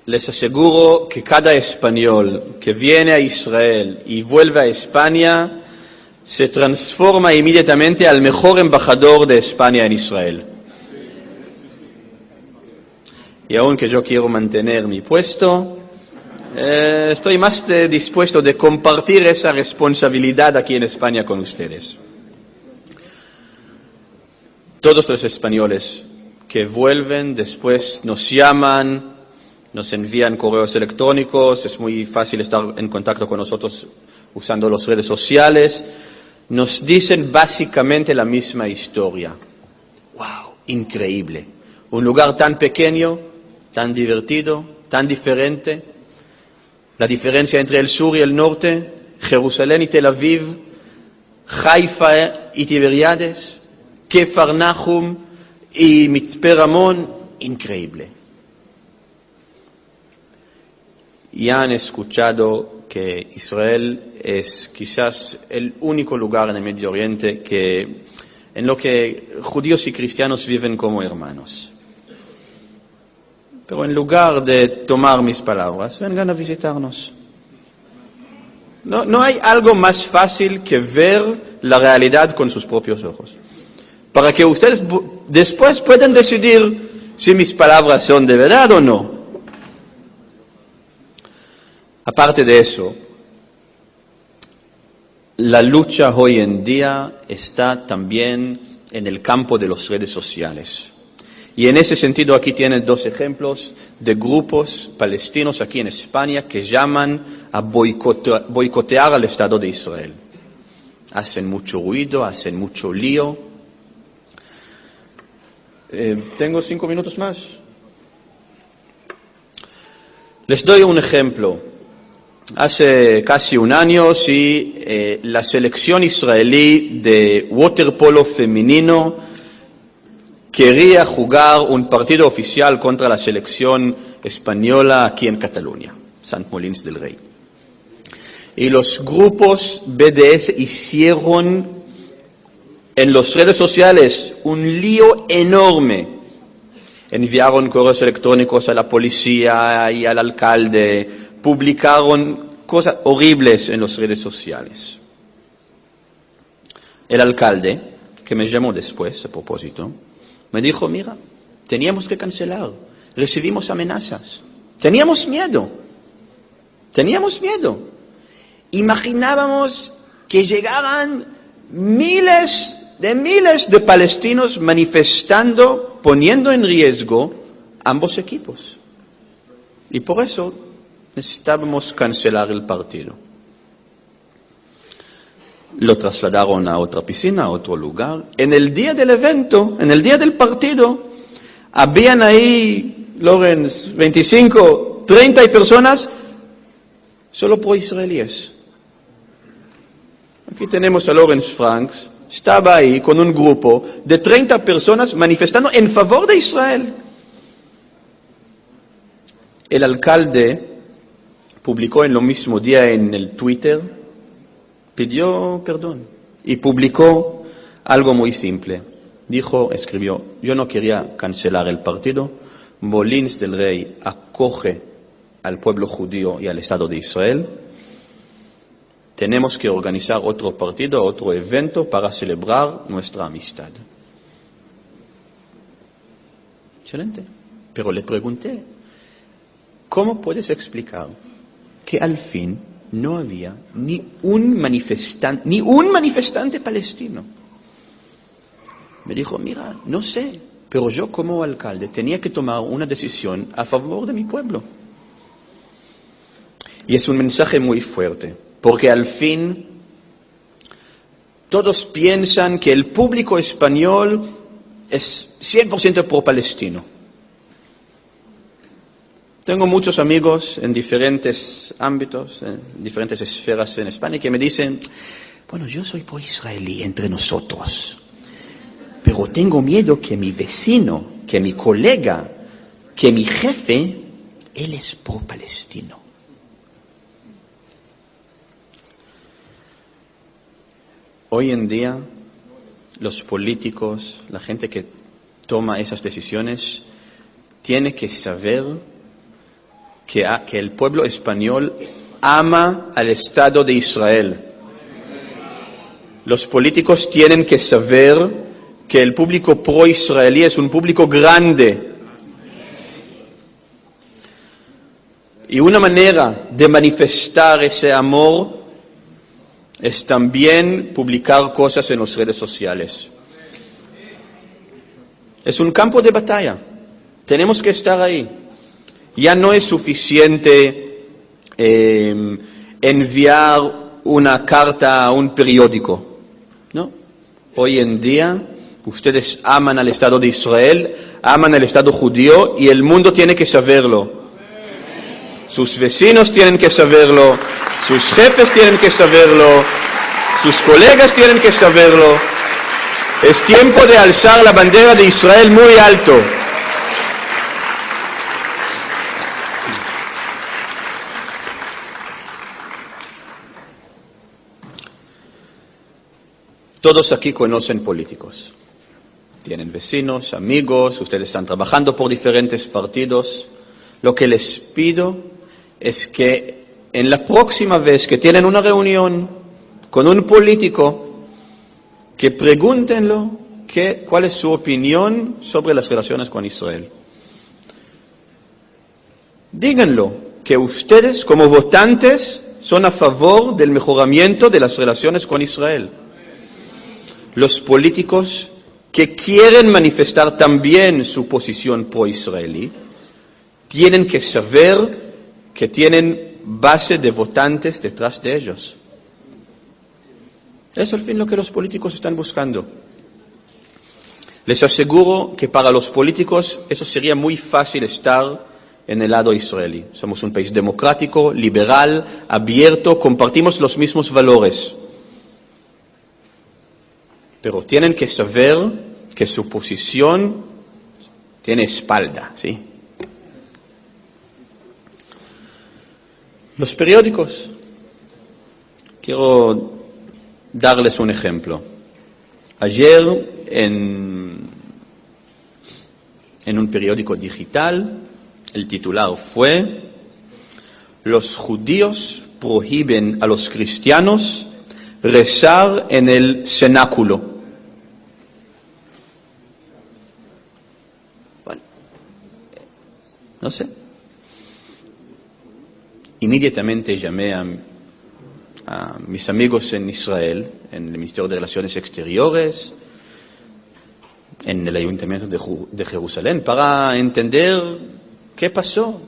Les aseguro que cada español que viene a Israel y vuelve a España se transforma inmediatamente al mejor embajador de España en Israel. Y aunque yo quiero mantener mi puesto, estoy más dispuesto de compartir esa responsabilidad aquí en España con ustedes. Todos los españoles que vuelven después nos llaman, nos envían correos electrónicos, es muy fácil estar en contacto con nosotros usando las redes sociales. Nos dicen básicamente la misma historia. ¡Wow! Increíble. Un lugar tan pequeño, tan divertido, tan diferente. La diferencia entre el sur y el norte, Jerusalén y Tel Aviv, Haifa y Tiberíades, Kefar Nahum y Mitzpe Ramón, increíble. Ya han escuchado que Israel es quizás el único lugar en el Medio Oriente en lo que judíos y cristianos viven como hermanos. Pero en lugar de tomar mis palabras, vengan a visitarnos. No hay algo más fácil que ver la realidad con sus propios ojos, para que ustedes después puedan decidir si mis palabras son de verdad o no. Aparte de eso, la lucha hoy en día está también en el campo de las redes sociales. Y en ese sentido aquí tienen dos ejemplos de grupos palestinos aquí en España que llaman a boicotear al Estado de Israel. Hacen mucho ruido, hacen mucho lío. ¿Tengo 5 minutos más? Les doy un ejemplo. hace casi un año, si la selección israelí de waterpolo femenino quería jugar un partido oficial contra la selección española aquí en Cataluña, Sant Molins del Rey. Y los grupos BDS hicieron en las redes sociales un lío enorme. Enviaron correos electrónicos a la policía y al alcalde, publicaron cosas horribles en las redes sociales. El alcalde, que me llamó después a propósito, me dijo, mira, teníamos que cancelar, recibimos amenazas, teníamos miedo. Imaginábamos que llegaran miles de palestinos manifestando, poniendo en riesgo ambos equipos. Y por eso necesitábamos cancelar el partido. Lo trasladaron a otra piscina, a otro lugar. En el día del evento, en el día del partido, habían ahí, Lorenz, 25, 30 personas, solo pro-israelíes. Aquí tenemos a Lorenz Franks, estaba ahí con un grupo de 30 personas manifestando en favor de Israel. El alcalde publicó en lo mismo día en el Twitter, pidió perdón y publicó algo muy simple. Escribió, yo no quería cancelar el partido, Molins del Rey acoge al pueblo judío y al Estado de Israel. Tenemos que organizar otro partido, otro evento para celebrar nuestra amistad. Excelente. Pero le pregunté, ¿cómo puedes explicar que al fin no había ni un manifestante palestino? Me dijo, mira, no sé, pero yo como alcalde tenía que tomar una decisión a favor de mi pueblo. Y es un mensaje muy fuerte, porque al fin todos piensan que el público español es 100% pro-palestino. Tengo muchos amigos en diferentes ámbitos, en diferentes esferas en España, que me dicen, bueno, yo soy pro-israelí entre nosotros, pero tengo miedo que mi vecino, que mi colega, que mi jefe, él es pro-palestino. Hoy en día, los políticos, la gente que toma esas decisiones, tiene que saber que el pueblo español ama al Estado de Israel. Los políticos tienen que saber que el público pro-israelí es un público grande. Y una manera de manifestar ese amor es también publicar cosas en las redes sociales. Es un campo de batalla. Tenemos que estar ahí. Ya no es suficiente enviar una carta a un periódico, ¿no? Hoy en día ustedes aman al Estado de Israel, aman al Estado judío y el mundo tiene que saberlo. Sus vecinos tienen que saberlo, sus jefes tienen que saberlo, sus colegas tienen que saberlo. Es tiempo de alzar la bandera de Israel muy alto. Todos aquí conocen políticos. Tienen vecinos, amigos, ustedes están trabajando por diferentes partidos. Lo que les pido es que en la próxima vez que tienen una reunión con un político, que pregúntenlo cuál es su opinión sobre las relaciones con Israel. Díganlo, que ustedes como votantes son a favor del mejoramiento de las relaciones con Israel. Los políticos que quieren manifestar también su posición pro-israelí tienen que saber que tienen base de votantes detrás de ellos. Es al fin lo que los políticos están buscando. Les aseguro que para los políticos eso sería muy fácil estar en el lado israelí. Somos un país democrático, liberal, abierto, compartimos los mismos valores. Pero tienen que saber que su posición tiene espalda, ¿sí? Los periódicos. Quiero darles un ejemplo. Ayer en un periódico digital el titular fue: los judíos prohíben a los cristianos rezar en el cenáculo. Bueno, no sé. Inmediatamente llamé a mis amigos en Israel, en el Ministerio de Relaciones Exteriores, en el Ayuntamiento de Jerusalén, para entender qué pasó.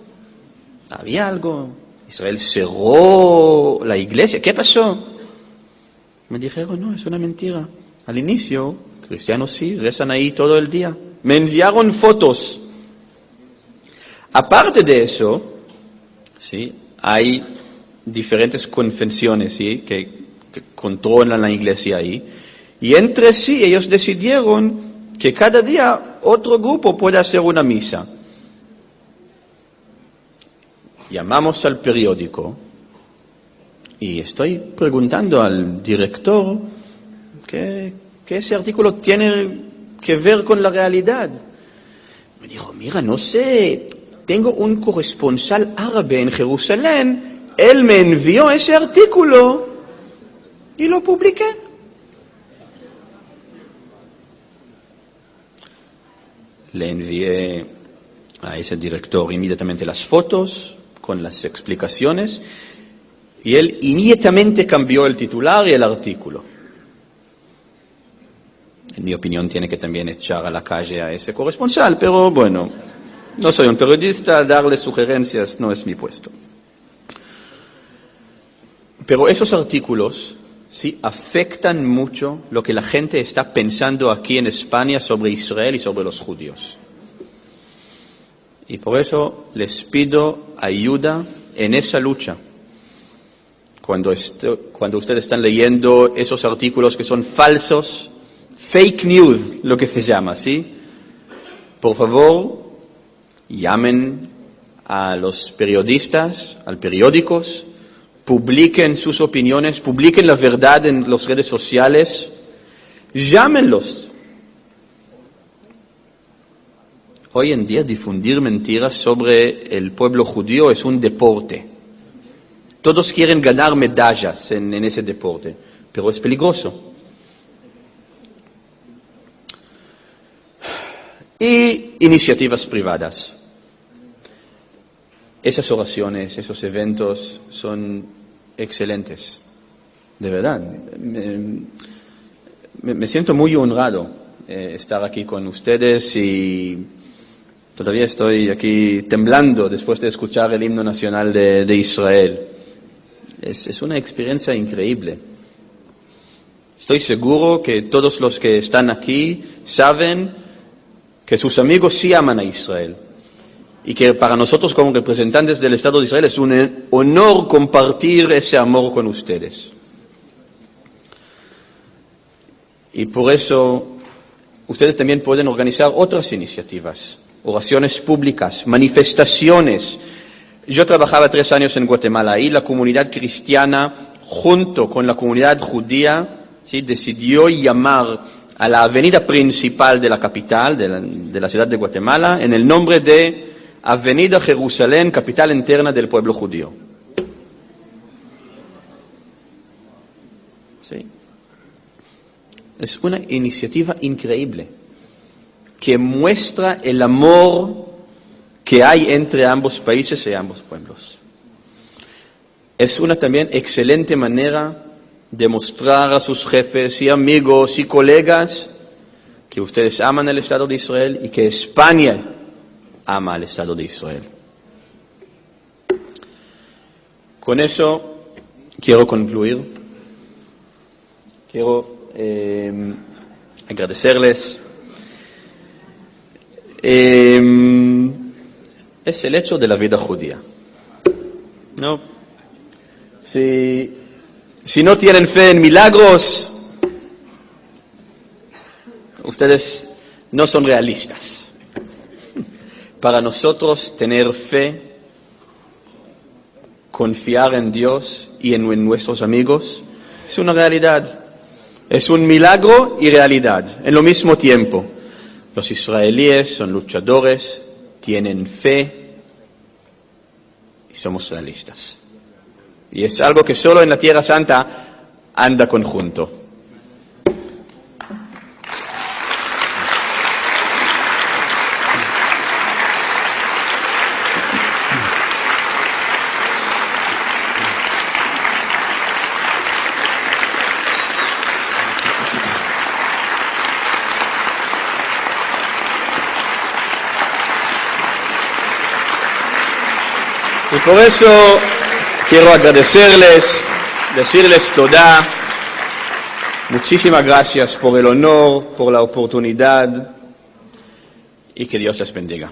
¿Había algo? ¿Israel cerró la iglesia? ¿Qué pasó? Me dijeron, no, es una mentira. Al inicio, cristianos sí, rezan ahí todo el día. Me enviaron fotos. Aparte de eso, sí, hay diferentes confesiones, ¿sí?, que controlan la iglesia ahí, y entre sí ellos decidieron que cada día otro grupo puede hacer una misa. Llamamos al periódico y estoy preguntando al director que ese artículo tiene que ver con la realidad. Me dijo, mira, no sé, tengo un corresponsal árabe en Jerusalén. Él me envió ese artículo y lo publiqué. Le envié a ese director inmediatamente las fotos con las explicaciones y él inmediatamente cambió el titular y el artículo. En mi opinión tiene que también echar a la calle a ese corresponsal, pero bueno, no soy un periodista, darle sugerencias no es mi puesto. Pero esos artículos sí afectan mucho lo que la gente está pensando aquí en España sobre Israel y sobre los judíos. Y por eso les pido ayuda en esa lucha. Cuando ustedes están leyendo esos artículos que son falsos, fake news, lo que se llama, ¿sí? Por favor, llamen a los periodistas, a los periódicos, publiquen sus opiniones, publiquen la verdad en las redes sociales, llámenlos. Hoy en día difundir mentiras sobre el pueblo judío es un deporte. Todos quieren ganar medallas en ese deporte, pero es peligroso. Y iniciativas privadas. Esas oraciones, esos eventos son excelentes, de verdad. Me siento muy honrado estar aquí con ustedes y todavía estoy aquí temblando después de escuchar el himno nacional de Israel. Es una experiencia increíble. Estoy seguro que todos los que están aquí saben que sus amigos sí aman a Israel. Y que para nosotros como representantes del Estado de Israel es un honor compartir ese amor con ustedes. Y por eso ustedes también pueden organizar otras iniciativas, oraciones públicas, manifestaciones. Yo trabajaba 3 años en Guatemala. Ahí la comunidad cristiana, junto con la comunidad judía, ¿sí?, decidió llamar a la avenida principal de la capital, de la ciudad de Guatemala, en el nombre de Avenida Jerusalén, capital interna del pueblo judío. ¿Sí? Es una iniciativa increíble que muestra el amor que hay entre ambos países y ambos pueblos. Es una también excelente manera de mostrar a sus jefes y amigos y colegas que ustedes aman el Estado de Israel y que España ama al Estado de Israel. Con eso quiero concluir. Quiero agradecerles. es el hecho de la vida judía. ¿No? Si no tienen fe en milagros, ustedes no son realistas. Para nosotros tener fe, confiar en Dios y en nuestros amigos, es una realidad. Es un milagro y realidad en lo mismo tiempo. Los israelíes son luchadores, tienen fe y somos realistas. Y es algo que solo en la Tierra Santa anda conjunto. Y por eso quiero agradecerles, decirles toda, muchísimas gracias por el honor, por la oportunidad y que Dios les bendiga.